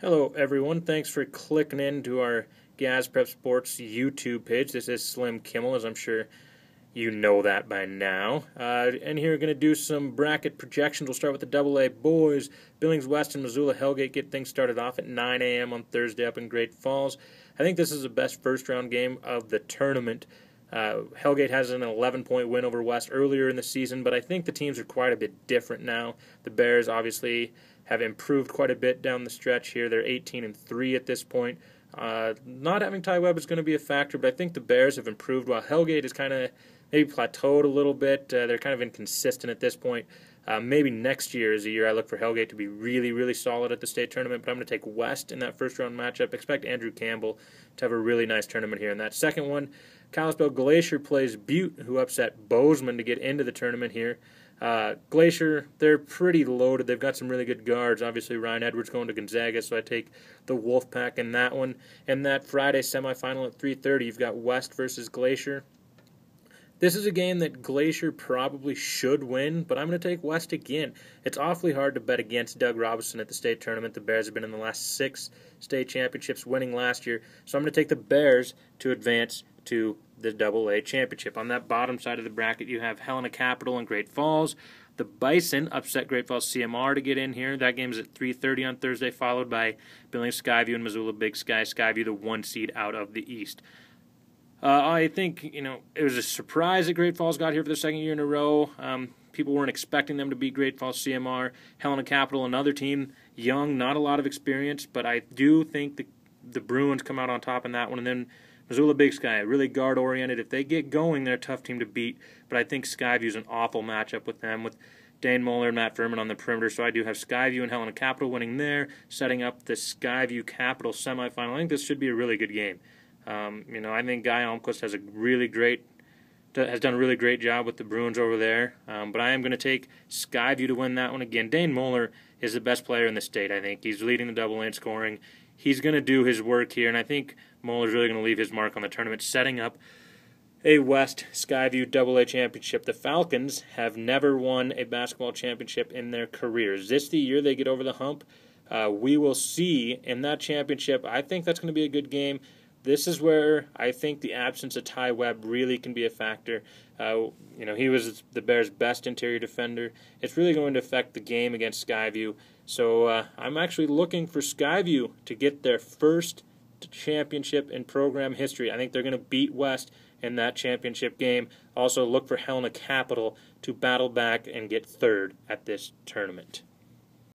Hello, everyone. Thanks for clicking into our Gas Prep Sports YouTube page. This is Slim Kimmel, as I'm sure you know that by now. And here we're going to do some bracket projections. We'll start with the Double-A boys. Billings West and Missoula Hellgate get things started off at 9 a.m. on Thursday up in Great Falls. I think this is the best first-round game of the tournament. Hellgate has an 11-point win over West earlier in the season, but I think the teams are quite a bit different now. The Bears obviously have improved quite a bit down the stretch here. They're 18-3 at this point. Not having Ty Webb is going to be a factor, but I think the Bears have improved while Hellgate is kind of maybe plateaued a little bit. They're kind of inconsistent at this point. Maybe next year is a year I look for Hellgate to be really, really solid at the state tournament, but I'm going to take West in that first-round matchup. Expect Andrew Campbell to have a really nice tournament here. In that second one, Kalispell Glacier plays Butte, who upset Bozeman to get into the tournament here. Glacier, they're pretty loaded. They've got some really good guards. Obviously, Ryan Edwards going to Gonzaga, so I take the Wolfpack in that one. In that Friday semifinal at 3:30, you've got West versus Glacier. This is a game that Glacier probably should win, but I'm going to take West again. It's awfully hard to bet against Doug Robinson at the state tournament. The Bears have been in the last 6 state championships, winning last year. So I'm going to take the Bears to advance to the Double-A championship. On that bottom side of the bracket, you have Helena Capital and Great Falls. The Bison upset Great Falls CMR to get in here. That game is at 3:30 on Thursday, followed by Billings Skyview and Missoula Big Sky. Skyview, the 1 seed out of the East. I think, it was a surprise that Great Falls got here for the second year in a row. People weren't expecting them to beat Great Falls CMR. Helena Capital, another team, young, not a lot of experience, but I do think the Bruins come out on top in that one. And then Missoula Big Sky, really guard-oriented. If they get going, they're a tough team to beat, but I think Skyview's an awful matchup with them, with Dane Moeller and Matt Furman on the perimeter, so I do have Skyview and Helena Capital winning there, setting up the Skyview Capital semifinal. I think this should be a really good game. I think Guy Almquist has done a really great job with the Bruins over there. But I am going to take Skyview to win that one again. Dane Moeller is the best player in the state, I think. He's leading the Double-A in scoring. He's going to do his work here, and I think Moeller's really going to leave his mark on the tournament, setting up a West Skyview Double-A championship. The Falcons have never won a basketball championship in their careers. Is this the year they get over the hump? We will see in that championship. I think that's going to be a good game. This is where I think the absence of Ty Webb really can be a factor. He was the Bears' best interior defender. It's really going to affect the game against Skyview. So I'm actually looking for Skyview to get their first championship in program history. I think they're going to beat West in that championship game. Also look for Helena Capital to battle back and get third at this tournament.